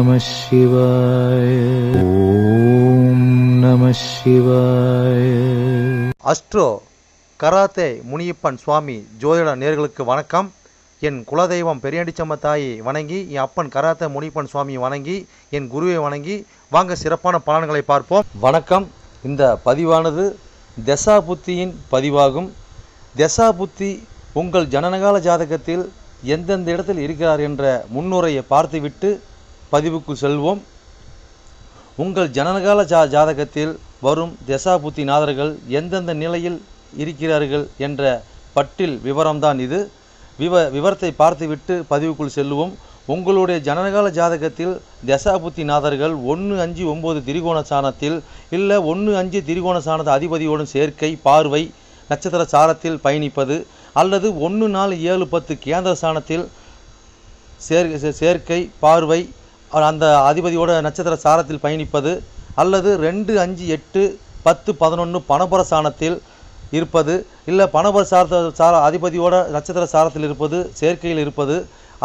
நம சிவாய. ஓம் நம சிவாய. அஸ்ட்ரோ கராத்தே முனியப்பன் சுவாமி ஜோதிட நேயர்களுக்கு வணக்கம். என் குலதெய்வம் பெரியாண்டிச்சம்ம தாயை வணங்கி, என் அப்பன் கராத்தே முனியப்பன் சுவாமியை வணங்கி, என் குருவை வணங்கி வாங்க சிறப்பான பலன்களை பார்ப்போம். வணக்கம். இந்த பதிவானது தசா புத்தியின் பதிவாகும். தசா புத்தி உங்கள் ஜனனகால ஜாதகத்தில் எந்தெந்த இடத்தில் இருக்கிறார் என்ற முன்னுரையை பார்த்துவிட்டு பதிவுக்குள் செல்வோம். உங்கள் ஜனனகால ஜாதகத்தில் வரும் தசா புத்தி நாதர்கள் எந்தெந்த நிலையில் இருக்கிறார்கள் என்ற பட்டியல் விவரம்தான் இது. விவரத்தை பார்த்துவிட்டு பதிவுக்குள் செல்லுவோம். உங்களுடைய ஜனனகால ஜாதகத்தில் தசாபுத்தி நாதர்கள் 1-5-9 திரிகோண சாணத்தில் இல்லை 1-5 திரிகோண சாணத்தை அதிபதியோடும் சேர்க்கை பார்வை நட்சத்திர சாரத்தில் பயணிப்பது, அல்லது 1-4-7-10 கேந்திர சாணத்தில் சேர்க்கை பார்வை அந்த அதிபதியோட நட்சத்திர சாரத்தில் பயணிப்பது, அல்லது 2-5-8-10-11 பணபர சாணத்தில் இருப்பது, இல்லை பணபர அதிபதியோட நட்சத்திர சாரத்தில் இருப்பது சேர்க்கையில் இருப்பது,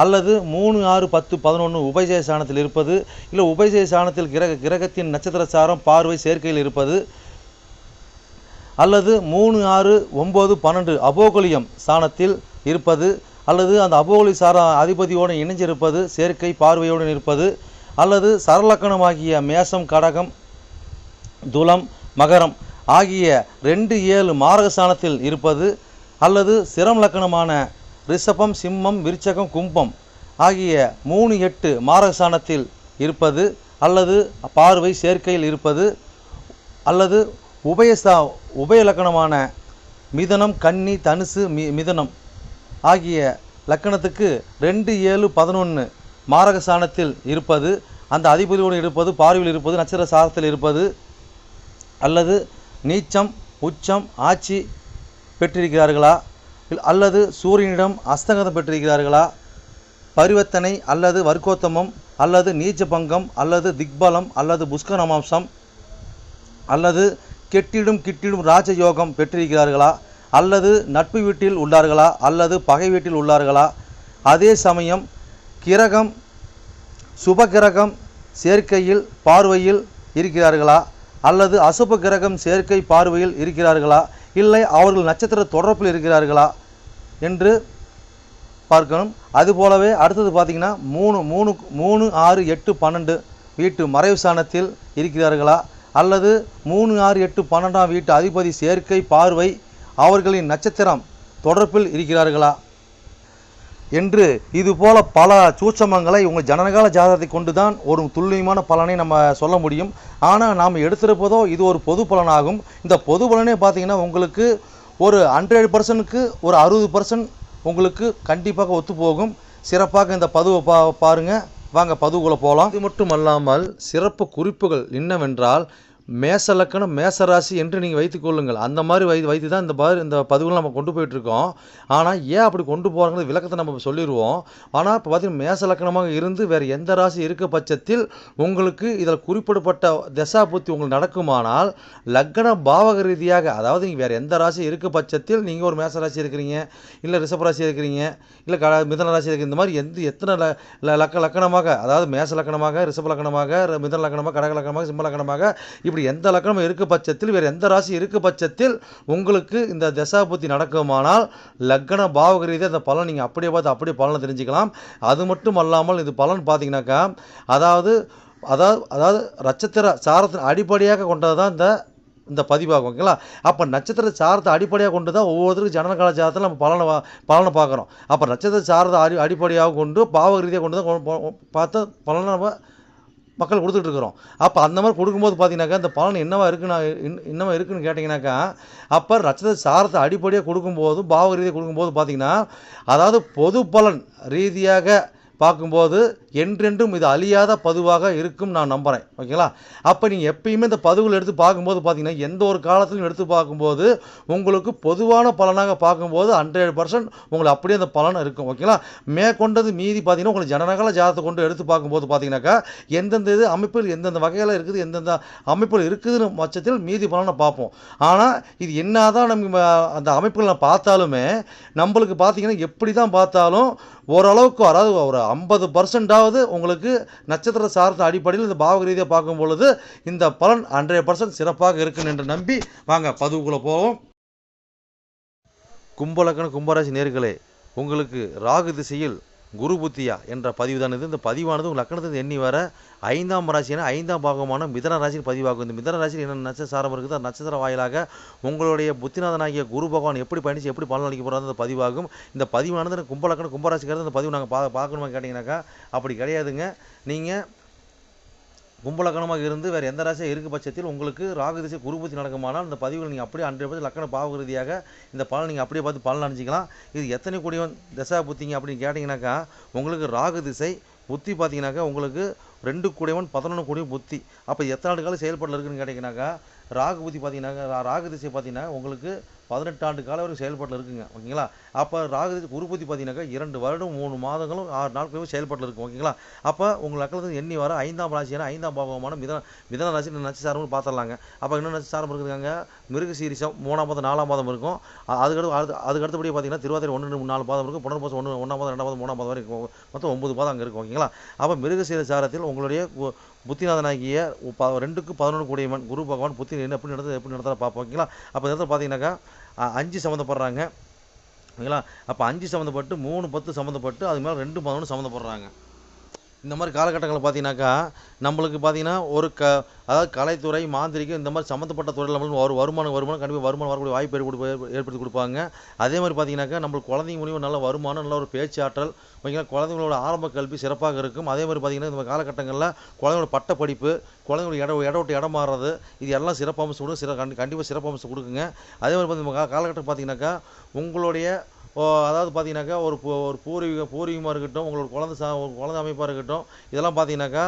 அல்லது 3-6-10-11 உபயஜய சாணத்தில் இருப்பது, இல்லை உபயஜய சாணத்தில் கிரகத்தின் நட்சத்திர சாரம் பார்வை சேர்க்கையில் இருப்பது, அல்லது 3-6-9-12 அபோகலியம் சாணத்தில் இருப்பது, அல்லது அந்த அபோகலி சார அதிபதியோடு இணைஞ்சிருப்பது சேர்க்கை பார்வையோடு இருப்பது, அல்லது சரலக்கணமாகிய மேசம் கடகம் துலம் மகரம் ஆகிய 2-7 மாரகஸ்தானத்தில் இருப்பது, அல்லது சிரம் லக்கணமான ரிஷபம் சிம்மம் விருச்சகம் கும்பம் ஆகிய 3-8 மாரகஸ்தானத்தில் இருப்பது, அல்லது பார்வை சேர்க்கையில் இருப்பது, அல்லது உபய லக்கணமான மிதனம் கன்னி தனுசு மிதனம் ஆகிய லக்கணத்துக்கு 2-7-11 மாரகஸ்தானத்தில் இருப்பது, அந்த அதிபதியோடு இருப்பது பார்வையில் இருப்பது நட்சத்திர சாரத்தில் இருப்பது, அல்லது நீச்சம் உச்சம் ஆட்சி பெற்றிருக்கிறார்களா, அல்லது சூரியனிடம் அஸ்தங்கதம் பெற்றிருக்கிறார்களா, பரிவர்த்தனை அல்லது வர்க்கோத்தமம் அல்லது நீச்ச பங்கம் அல்லது திக்பலம் அல்லது புஷ்கரமாம்சம் அல்லது கெட்டிடும் ராஜயோகம் பெற்றிருக்கிறார்களா, அல்லது நட்பு வீட்டில் உள்ளார்களா அல்லது பகை வீட்டில் உள்ளார்களா, அதே சமயம் கிரகம் சுபகிரகம் சேர்க்கையில் பார்வையில் இருக்கிறார்களா, அல்லது அசுப கிரகம் சேர்க்கை பார்வையில் இருக்கிறார்களா, இல்லை அவர்கள் நட்சத்திர தொடர்பில் இருக்கிறார்களா என்று பார்க்கணும். அதுபோலவே அடுத்தது பார்த்திங்கன்னா 3-6-8-12 வீட்டு மறைவு சாணத்தில் இருக்கிறார்களா, அல்லது 3-6-8-12 வீட்டு அதிபதி சேர்க்கை பார்வை அவர்களின் நட்சத்திரம் தொடர்பில் இருக்கிறார்களா என்று இதுபோல பல சூட்சமங்களை உங்கள் ஜனனகால ஜாதகத்தை கொண்டு தான் ஒரு துல்லியமான பலனை நம்ம சொல்ல முடியும். ஆனால் நாம் எடுத்திருப்பதோ இது ஒரு பொது பலனாகும். இந்த பொது பலனே பார்த்திங்கன்னா உங்களுக்கு ஒரு 100%க்கு ஒரு 60% உங்களுக்கு கண்டிப்பாக ஒத்து போகும். சிறப்பாக இந்த பதிவை பாருங்கள். வாங்க பதிவுக்குள்ளே போகலாம். இது மட்டும் அல்லாமல் சிறப்பு குறிப்புகள் என்னவென்றால் மேச லக்கணம் மேசராசி என்று நீங்கள் வைத்துக்கொள்ளுங்கள். அந்த மாதிரி வைத்து தான் இந்த பதிவுகளை நம்ம கொண்டு போயிட்டுருக்கோம். ஆனால் ஏன் அப்படி கொண்டு போகிறாங்கிறது விளக்கத்தை நம்ம சொல்லிடுவோம். ஆனால் இப்போ பார்த்திங்கன்னா மேச லக்கணமாக இருந்து வேறு எந்த ராசி இருக்க பட்சத்தில் உங்களுக்கு இதில் குறிப்பிடப்பட்ட தசா புத்தி உங்களுக்கு நடக்குமானால் லக்கண பாவக ரீதியாக, அதாவது நீங்கள் வேறு எந்த ராசி இருக்க பட்சத்தில் நீங்கள் ஒரு மேச ராசி இருக்கிறீங்க, இல்லை ரிஷப ராசி இருக்கிறீங்க, இல்லை மிதன ராசி இருக்கிற இந்த மாதிரி எத்தனை லக்கணமாக, அதாவது மேச லக்கணமாக ரிஷப லக்கணமாக மிதன லக்கணமாக கடக லக்கணமாக சிம்ம லக்கணமாக இப்படி எந்த லக்கணம் இருக்க பட்சத்தில் வேறு எந்த ராசி இருக்க பட்சத்தில் உங்களுக்கு இந்த தசாபுத்தி நடக்குமானால் லக்கண பாவக ரீதியாக அந்த பலன் நீங்கள் அப்படியே பார்த்து அப்படியே பலனை தெரிஞ்சுக்கலாம். அது மட்டும் அல்லாமல் இது பலன் பார்த்தீங்கன்னாக்கா அதாவது நட்சத்திர சாரத்தின் அடிப்படையாக கொண்டது தான் இந்த பதிவாகும். ஓகேங்களா? அப்போ நட்சத்திர சாரத்தை அடிப்படையாக கொண்டு தான் ஒவ்வொருத்தருக்கும் ஜனனகால ஜாதகத்தில் நம்ம பலனை பார்க்குறோம். அப்போ நட்சத்திர சாரத்தை அடிப்படையாக கொண்டு பாவக ரீதியாக கொண்டு தான் பார்த்து பலனை நம்ம மக்கள் கொடுத்துட்ருக்குறோம். அப்போ அந்த மாதிரி கொடுக்கும்போது பார்த்தீங்கன்னாக்கா இந்த பலன் என்னவா இருக்குன்னு கேட்டிங்கனாக்கா, அப்போ நட்சத்திர சாரத்தை அடிப்படையாக கொடுக்கும்போது பாவக ரீதியாக கொடுக்கும்போது பார்த்தீங்கன்னா அதாவது பொது பலன் ரீதியாக பார்க்கும்போது என்றென்றும் இது அழியாத பதிவாக இருக்கும் நான் நம்புகிறேன். ஓகேங்களா? அப்போ நீங்கள் எப்பயுமே இந்த பதிவுகள் எடுத்து பார்க்கும்போது பார்த்தீங்கன்னா எந்த ஒரு காலத்திலும் எடுத்து பார்க்கும்போது உங்களுக்கு பொதுவான பலனாக பார்க்கும்போது 100% உங்களுக்கு அப்படியே அந்த பலன் இருக்கும். ஓகேங்களா? மேற்கொண்டது மீதி பார்த்தீங்கன்னா உங்களுக்கு ஜனனகால ஜாதகத்தை கொண்டு எடுத்து பார்க்கும்போது பார்த்தீங்கன்னாக்கா எந்தெந்த இது அமைப்பில் எந்தெந்த வகையில் இருக்குது எந்தெந்த அமைப்பில் இருக்குதுன்னு பட்சத்தில் மீதி பலனை பார்ப்போம். ஆனால் இது என்ன தான் நம்ம அந்த அமைப்புகளை பார்த்தாலுமே நம்மளுக்கு பார்த்தீங்கன்னா எப்படி தான் பார்த்தாலும் ஓரளவுக்கு, அதாவது ஒரு 50% அதாவது உங்களுக்கு நட்சத்திர சார்ந்த அடிப்படையில் இந்த பாவக ரீதியாக பார்க்கும் பொழுது இந்த பலன் 100% சிறப்பாக இருக்குன்னு என்று நம்பி வாங்க பதிவுக்குள்ளே போவோம். கும்பலக்கண கும்பராசி நேர்களே, உங்களுக்கு ராகு திசையில் குரு புத்தியா என்ற பதிவு தான் இது. இந்த பதிவானது உங்கள் லக்கணத்தில் எண்ணி வர 5ஆம் ராசியான 5ஆம் பாகமான மிதன ராசியில் பதிவாகும். இந்த மிதன ராசியில் என்ன நட்சத்திரம் இருக்குது, அந்த நட்சத்திர வாயிலாக உங்களுடைய புத்திநாதனாகிய குரு பகவான் எப்படி பயணித்து எப்படி பலன் அளிக்க போகிறது அந்த பதிவாகும். இந்த பதிவானது கும்பலக்கண கும்பராசிக்கிறது இந்த பதிவு நாங்கள் பார்க்கணுமா கேட்டிங்கனாக்கா அப்படி கிடையாதுங்க. நீங்கள் கும்பலக்கணமாக இருந்து வேறு எந்த ராசியாக இருக்க பட்சத்தில் உங்களுக்கு ராகு திசை குரு புத்தி நடக்குமானால் இந்த பதிவில் நீங்கள் அப்படியே 100% லக்கண பாவ ரீதியாக இந்த பலன் நீங்கள் அப்படியே பார்த்து பலன் அணிஞ்சிக்கலாம். இது எத்தனை கூடியவன் தசா புத்திங்க அப்படின்னு கேட்டிங்கனாக்கா உங்களுக்கு ராகு திசை புத்தி பார்த்தீங்கன்னாக்கா உங்களுக்கு 2 கூடியவன் 11 கூடிய புத்தி. அப்போ எத்தனை ஆண்டு காலம் செயல்பாட்டில் இருக்குன்னு கேட்டிங்கனாக்கா ராகு புத்தி பார்த்தீங்கன்னாக்கா ராகு திசை பார்த்தீங்கன்னா உங்களுக்கு 18 ஆண்டு காலம் வரைக்கும் செயல்பாட்டில் இருக்குங்க. ஓகேங்களா? அப்போ ராகு திசை குரு புத்தி பார்த்தீங்கன்னாக்கா 2 வருடம் 3 மாதங்களும் 6 நாட்களும் செயல்பாட்டில் இருக்கும். ஓகேங்களா? அப்போ உங்கள் லக்கணத்துக்கு எண்ணி வர 5ஆம் ராசியான 5ஆம் பாவமான மிதன ராசி நட்சத்திரம் பார்த்துடலாங்க. அப்போ இன்னும் நட்சத்திரம் இருக்குதுங்க மிருகசீரிஷம் 3ஆம் பாதம் 4ஆம் பாதம் இருக்கும். அதுக்கு அடுத்தபடி பார்த்தீங்கன்னா திருவாதிரை 1 2 4 பாதம் இருக்கும். புனர்பூசம் 1ஆம் பாதம் 2ஆம் பாதம் 3ஆம் பாதம் வரைக்கும் மொத்தம் 9 பாதம் அங்கே இருக்கும். ஓகேங்களா? அப்போ மிருகசீரிசாரத்தில் உங்களுடைய புத்திநாதனாகிய 2க்கு 11 கூடியவன் குரு பகவான் புத்தி எப்படி நடத்த பார்ப்போம். ஓகேங்களா? அப்போ இந்த இடத்துல பார்த்தீங்கன்னாக்கா 5 சம்மந்தப்படுறாங்க. ஓகேங்களா? அப்போ 5 சம்மந்தப்பட்டு 3 10 சம்மந்தப்பட்டு அது மேலே 2 11 சம்மந்தப்படுறாங்க. இந்த மாதிரி காலகட்டங்களில் பார்த்தீங்கன்னாக்கா நம்மளுக்கு பார்த்தீங்கன்னா அதாவது கலைத்துறை மாந்திரிகம் இந்த மாதிரி சம்மந்தப்பட்ட துறையில் நம்மளுக்கு ஒரு வருமானம் கண்டிப்பாக வருமானம் வரக்கூடிய வாய்ப்பு ஏற்படுத்தி கொடுப்பாங்க. அதே மாதிரி பார்த்தீங்கன்னாக்கா நம்மளுக்கு குழந்தைங்க மூலியமாக நல்ல வருமானம் நல்ல ஒரு பேச்சாற்றல். ஓகேங்களா? குழந்தைங்களோட ஆரம்ப கல்வி சிறப்பாக இருக்கும். அதே மாதிரி பார்த்தீங்கன்னா இந்த காலகட்டங்களில் குழந்தைங்களோட பட்ட படிப்பு குழந்தைங்களோட இடவிட்டு இடம் மாறுறது இது எல்லாம் சிறப்பம்சம் கொடுக்கும். கண்டிப்பாக சிறப்பம்சம் கொடுக்குங்க. அதே மாதிரி பார்த்தீங்கன்னா காலகட்டம் பார்த்தீங்கன்னாக்கா உங்களுடைய அதாவது பார்த்தீங்கன்னாக்கா ஒரு பூர்வீகமாக இருக்கட்டும் உங்களோட குழந்தை அமைப்பாக இருக்கட்டும் இதெல்லாம் பார்த்தீங்கன்னாக்கா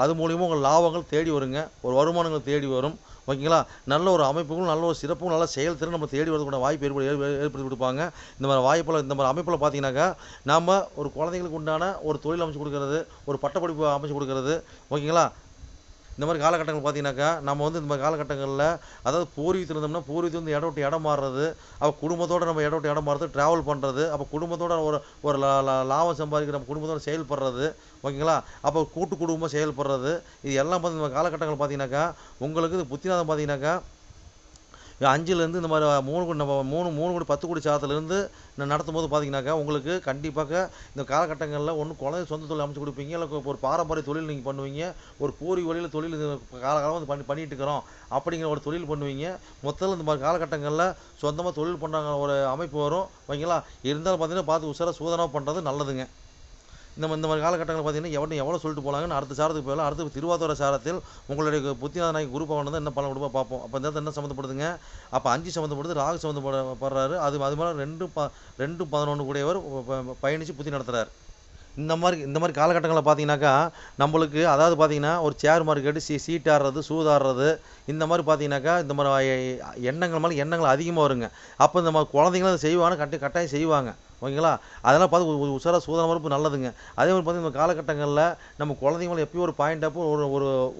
அது மூலியமாக உங்கள் லாபங்கள் தேடி வருங்க. ஒரு வருமானங்கள் தேடி வரும். ஓகேங்களா? நல்ல ஒரு அமைப்புகளும் நல்ல ஒரு சிறப்பும் நல்ல செயல்திறன் நம்ம தேடி வரதுக்கூட வாய்ப்பு ஏற்படுத்தி கொடுப்பாங்க. இந்த மாதிரி அமைப்பில் பார்த்தீங்கன்னாக்கா நாம் ஒரு குழந்தைங்களுக்கு உண்டான ஒரு தொழில் அமைச்சு கொடுக்கறது ஒரு பட்டப்படிப்பு அமைச்சு கொடுக்கறது. ஓகேங்களா? இந்த மாதிரி காலகட்டங்கள் பார்த்தீங்கன்னாக்கா நம்ம இந்த மாதிரி காலகட்டங்களில் அதாவது பூர்வீகத்தில் இருந்தோம்னா பூர்வீகத்தில் இடம் விட்டு இடம் மாறுறது அப்போ குடும்பத்தோடு நம்ம இடம் விட்டு இடம் மாறுறது ட்ராவல் பண்ணுறது அப்போ குடும்பத்தோட ஒரு லாபம் சம்பாதிக்கிற நம்ம குடும்பத்தோடு செயல்படுறது. ஓகேங்களா? அப்போ கூட்டு குடும்பமாக செயல்படுறது இது எல்லாம் இந்த மாதிரி காலகட்டங்கள் பார்த்தீங்கன்னாக்கா உங்களுக்கு புத்திநாதம் பார்த்தீங்கன்னாக்கா 5லேருந்து இந்த மாதிரி 3 கோடி 10 கோடி சாதத்துலேருந்து நடத்தும் போது பார்த்தீங்கன்னாக்கா உங்களுக்கு கண்டிப்பாக இந்த காலகட்டங்களில் ஒன்று குழந்தை சொந்த தொழில் அமைச்சு கொடுப்பீங்க இல்லை ஒரு பாரம்பரிய தொழில் நீங்கள் பண்ணுவீங்க ஒரு பூர்வீக வழியில் தொழில் காலகாலம் பண்ணிட்டு இருக்கிறோம் அப்படிங்கிற ஒரு தொழில் பண்ணுவீங்க. மொத்தத்தில் இந்த மாதிரி காலகட்டங்களில் சொந்தமாக தொழில் பண்ணுறாங்க ஒரு அமைப்பு வரும். ஓகேங்களா? இருந்தாலும் பார்த்தீங்கன்னா பார்த்து உசாராக சூதனமாக பண்ணுறது நல்லதுங்க. இந்த மாதிரி காலகட்டங்கள் பார்த்தீங்கன்னா எவ்வளோ சொல்லிட்டு போகலாங்கன்னு அடுத்த சாரத்துக்கு போயிடலாம். அடுத்து திருவாதிரை சாரத்தில் உங்களுடைய புத்திநாதனாகி குரு பகவான் வந்து என்ன பலன் கொடுப்பா பார்ப்போம். அப்போ இந்த இடத்துல என்ன சம்மந்தப்படுதுங்க? அப்போ 5 சம்மந்தப்படுது ராகு சம்மந்தப்படுறாரு. அது மேலே 2 11 கூடியவர் பயணித்து புத்தி நடத்துகிறார். இந்த மாதிரி காலகட்டங்களில் பார்த்தீங்கன்னாக்கா நம்மளுக்கு அதாவது பார்த்தீங்கன்னா ஒரு சேர் மார்க்கெட்டு சீட் ஆடுறது சூதாடுறது இந்த மாதிரி பார்த்தீங்கன்னாக்கா இந்த மாதிரி எண்ணங்கள் அதிகமாக வருங்க. அப்போ இந்த மாதிரி குழந்தைங்களும் அதை செய்வாங்க கட்டாயம் செய்வாங்க. ஓகேங்களா? அதெல்லாம் பார்த்து உஷாராக சூதான மறுப்பு நல்லதுங்க. அதே மாதிரி பார்த்தீங்கன்னா இந்த காலகட்டங்களில் நம்ம குழந்தைங்களும் எப்பயும் ஒரு பாயிண்ட் அப்போ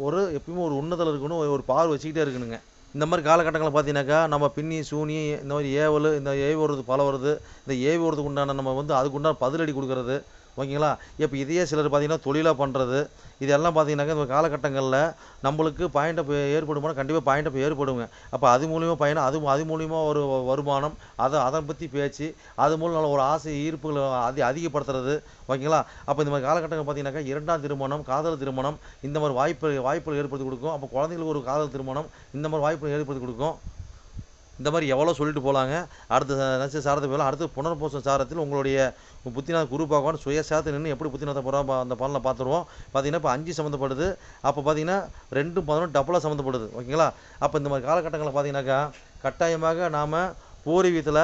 ஒரு எப்பயுமே ஒரு உன்னதத்தில் இருக்கணும் ஒரு பார்வை வச்சுக்கிட்டே இருக்கணுங்க. இந்த மாதிரி காலகட்டங்களில் பார்த்தீங்கன்னாக்கா நம்ம பின்னி சூனி இந்த மாதிரி ஏவி வருது பல வருது இந்த ஏவி வருதுக்கு உண்டான நம்ம அதுக்கு உண்டான பதிலடி கொடுக்கறது. ஓகேங்களா? இப்போ இதையே சிலர் பார்த்தீங்கன்னா தொழிலாக பண்ணுறது இதெல்லாம் பார்த்தீங்கன்னாக்கா இந்த காலகட்டங்களில் நம்மளுக்கு பாயிண்ட் அப் ஏற்படுமானா கண்டிப்பாக பாயிண்ட் அப் ஏற்படுங்க. அப்போ அது மூலியமாக அது மூலியமாக ஒரு வருமானம் அதை பற்றி பேச்சு அது மூலம் நல்ல ஒரு ஆசை ஈர்ப்புகளை அதிகப்படுத்துறது. ஓகேங்களா? அப்போ இந்த மாதிரி காலகட்டங்கள் பார்த்தீங்கன்னாக்கா 2ஆம் திருமணம் காதல் திருமணம் இந்த மாதிரி வாய்ப்புகள் ஏற்படுத்தி கொடுக்கும். அப்போ குழந்தைங்களுக்கு ஒரு காதல் திருமணம் இந்த மாதிரி வாய்ப்புகள் ஏற்படுத்தி கொடுக்கும். இந்த மாதிரி எவ்வளோ சொல்லிட்டு போகலாங்க. அடுத்த நட்சத்திர சாரத்தை போகலாம். அடுத்து புனர்பூசம் சாரத்தில் உங்களுடைய புத்திநாத குரு பகவான் சுயசாரத்தை நின்று எப்படி புத்திநாத போகிறோம் அந்த பலனை பார்த்துருவோம். பார்த்தீங்கன்னா இப்போ 5 சம்மந்தப்படுது. அப்போ பார்த்தீங்கன்னா 2 11 டபுளாக சம்மந்தப்படுது. ஓகேங்களா? அப்போ இந்த மாதிரி காலகட்டங்களில் பார்த்தீங்கன்னாக்கா கட்டாயமாக நாம் பூர்வீகத்தில்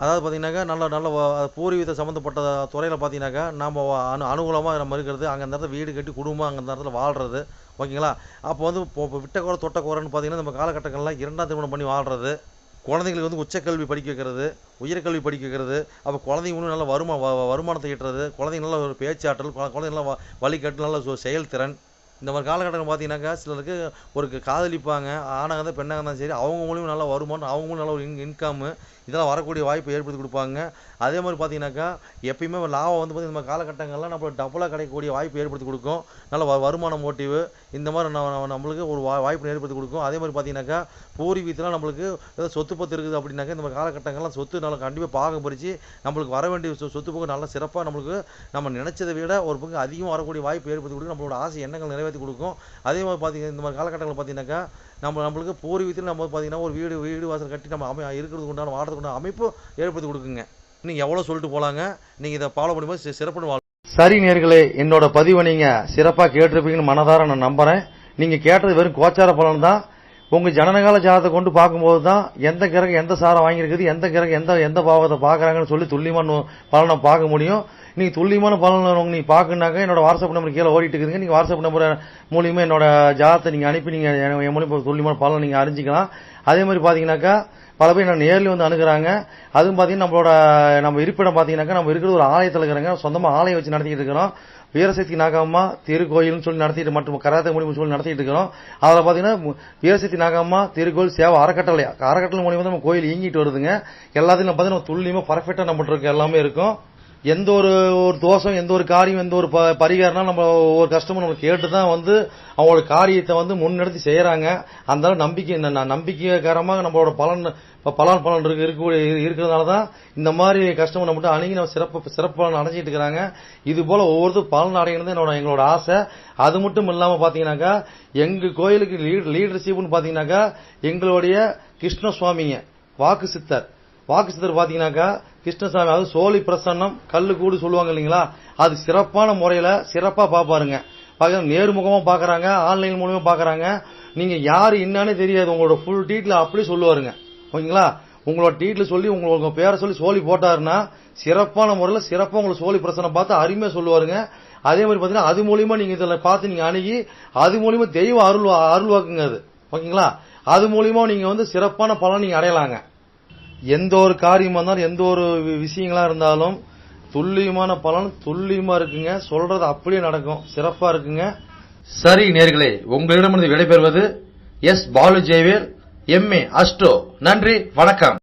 அதாவது பார்த்தீங்கன்னாக்கா நல்ல பூர்வீகத்தை சம்மந்தப்பட்ட துறையில் பார்த்தீங்கன்னாக்கா நாம் அனுகூலமாக நம்ம இருக்கிறது அங்கே அந்த இடத்துல வீடு கட்டி குடும்பம் அங்கே அந்த இடத்துல வாழ்கிறது. ஓகேங்களா? அப்போ விட்டக்கோரை தொட்டக்கோரைன்னு பார்த்தீங்கன்னா நம்ம காலகட்டங்கள்லாம் 2ஆம் திருமணம் பண்ணி வாழ்கிறது குழந்தைங்களுக்கு உச்சக்கல்வி படிக்க வைக்கிறது உயர்கல்வி படிக்க வைக்கிறது. அப்போ குழந்தைங்க நல்ல வருமானத்தை ஈட்டுறது குழந்தைங்க நல்ல ஒரு பேச்சாற்றல் குழந்தைங்க நல்ல வழிகாட்டு நல்ல செயல்திறன். இந்த மாதிரி காலகட்டங்கள் பார்த்தீங்கன்னாக்கா சிலருக்கு ஒரு காதலிப்பாங்க ஆணாக இருந்தால் பெண்ணாக இருந்தாலும் சரி அவங்க மூலியமாக நல்ல வருமானம் அவங்க மூலம் நல்ல ஒரு இன்காமு இதெல்லாம் வரக்கூடிய வாய்ப்பை ஏற்படுத்தி கொடுப்பாங்க. அதே மாதிரி பார்த்தீங்கன்னாக்கா எப்பயுமே லாபம் வந்து பார்த்தீங்கன்னா இந்த காலகட்டங்கள்லாம் நம்மளுக்கு டபுளாக கிடைக்கக்கூடிய வாய்ப்பு ஏற்படுத்தி கொடுக்கும். நல்ல வருமான மோட்டிவ் இந்த மாதிரி நம்மளுக்கு ஒரு வாய்ப்பு ஏற்படுத்தி கொடுக்கும். அதே மாதிரி பார்த்தீங்கன்னாக்கா பூர்வீகத்தில் நம்மளுக்கு ஏதோ சொத்து பத்து இருக்குது அப்படின்னாக்கா இந்த மாதிரி காலகட்டங்கள்லாம் சொத்து நல்லா கண்டிப்பாக பாகம் பிரித்து நம்மளுக்கு வர வேண்டிய சொத்து பங்கு நல்லா சிறப்பாக நம்மளுக்கு நம்ம நினைச்சதை விட ஒரு பங்கு அதிகமாக வரக்கூடிய வாய்ப்பு ஏற்படுத்தி கொடுக்கும். நம்மளோட ஆசை எண்ணங்கள் நிறைவேற்றி கொடுக்கும். அதே மாதிரி பார்த்தீங்கன்னா இந்த மாதிரி காலகட்டங்களில் பார்த்தீங்கன்னாக்கா நம்மளுக்கு பூர்வீகத்தில் நம்ம பார்த்தீங்கன்னா ஒரு வீடு வாசல் கட்டி நம்ம இருக்கிறதுக்கு உண்டான வாடுறதுக்கு உண்டான அமைப்பு ஏற்படுத்தி கொடுக்குங்க. நீங்கள் எவ்வளோ சொல்லிட்டு போகலாங்க. நீங்கள் இதை ஃபாலோ பண்ணும்போது சிறப்புன்னு வாழ். சரி நேயர்களே, என்னோட பதிவை நீங்கள் சிறப்பாக கேட்டிருப்பீங்கன்னு மனதார நான் நம்புகிறேன். நீங்கள் கேட்டது வெறும் கோச்சார பலன் தான். உங்கள் ஜனனகால ஜாதகத்தை கொண்டு பார்க்கும்போது தான் எந்த கிரகம் எந்த சாரம் வாங்கியிருக்குது, எந்த கிரகம் எந்த பாவத்தை பார்க்குறாங்கன்னு சொல்லி துல்லியமான பலனை பார்க்க முடியும். நீங்கள் துல்லியமான பலன் நீங்கள் பார்க்கணுனாக்கா என்னோட வாட்ஸ்அப் நம்பர் கீழே ஓடிட்டு இருக்குதுங்க. நீங்கள் வாட்ஸ்அப் நம்பர் மூலியமாக என்னோட ஜாதகத்தை நீங்கள் அனுப்பி நீங்கள் என் மூலியமாக துல்லியமான பலனை நீங்கள் அறிஞ்சிக்கலாம். அதே மாதிரி பார்த்தீங்கன்னாக்கா பல பேர் நான் நேரில் வந்து அணுகிறாங்க. அதுவும் பார்த்தீங்கன்னா நம்ம இருப்பிடம் பார்த்தீங்கன்னாக்கா நம்ம இருக்கிறது ஒரு ஆலயத்தில் இருக்கிறாங்க. சொந்தமாக ஆலயம் வச்சு நடத்திட்டு இருக்கிறோம். வீரசக்தி நாகம்மா திருக்கோயில்னு சொல்லி நடத்திட்டு மற்றும் கராத்தே மூலியமா சொல்லி நடத்திட்டு இருக்கிறோம். அதில் பார்த்தீங்கன்னா வீரசக்தி நாகம்மா திருக்கோயில் சேவை அறக்கட்டளை மூலியமா நம்ம கோயில் இயங்கிட்டு வருதுங்க. எல்லாத்தையும் பார்த்தீங்கன்னா துல்லியமா பர்ஃபெக்டா நம்ம இருக்கு எல்லாமே இருக்கும். எந்த ஒரு தோஷம் எந்த ஒரு காரியம் எந்த ஒரு பரிகாரம்னா நம்ம ஒரு கஷ்டமும் நம்ம கேட்டுதான் வந்து அவங்களோட காரியத்தை வந்து முன்னெடுத்து செய்யறாங்க. அந்த நம்பிக்கைகரமாக நம்மளோட பலன் இருக்கிறதுனாலதான் இந்த மாதிரி கஷ்டம் நம்மகிட்ட அணுகி நம்ம சிறப்பு பலன் அடைஞ்சிட்டு இருக்கிறாங்க. இது போல ஒவ்வொருத்தரும் பலன் அடைகிறது எங்களோட ஆசை. அது மட்டும் இல்லாம பாத்தீங்கன்னாக்கா எங்க கோயிலுக்கு லீடர்ஷிப்னு பாத்தீங்கன்னாக்கா எங்களுடைய கிருஷ்ணசுவாமிங்க வாக்கு சித்தர் பாத்தீங்கன்னாக்கா கிருஷ்ணசாமி, அது சோழி பிரசன்னம் கல்லு கூடு சொல்லுவாங்க இல்லைங்களா, அது சிறப்பான முறையில சிறப்பா பாப்பாருங்க. நேர்முகமா பாக்குறாங்க, ஆன்லைன் மூலமா பாக்குறாங்க. நீங்க யாரு என்னன்னு தெரியாது, உங்களோட ஃபுல் டீட்டெயில் அப்படி சொல்லுவாருங்க. ஓகேங்களா, உங்களோட டீட்டெயில் சொல்லி உங்க பேரை சொல்லி சோழி போட்டாருன்னா சிறப்பான முறையில சிறப்பா உங்களுக்கு சோழி பிரசனம் பார்த்து அருமையா சொல்லுவாருங்க. அதே மாதிரி பாத்தீங்கன்னா அது மூலியமா நீங்க இதுல பார்த்து நீங்க அணுகி அது மூலியமா தெய்வ அருள்வாக்குங்க அது. ஓகேங்களா, அது மூலியமா நீங்க வந்து சிறப்பான பலன் நீங்க அடையலாங்க. எந்த ஒரு காரியமா இருந்தாலும் எந்த ஒரு விஷயங்களா இருந்தாலும் துல்லியமான பலன் துல்லியமா இருக்குங்க. சொல்றது அப்படியே நடக்கும், சிறப்பா இருக்குங்க. சரி நேயர்களே, உங்களிடமிருந்து விடைபெறுவது S. Balu Jayavel, MA astro. நன்றி, வணக்கம்.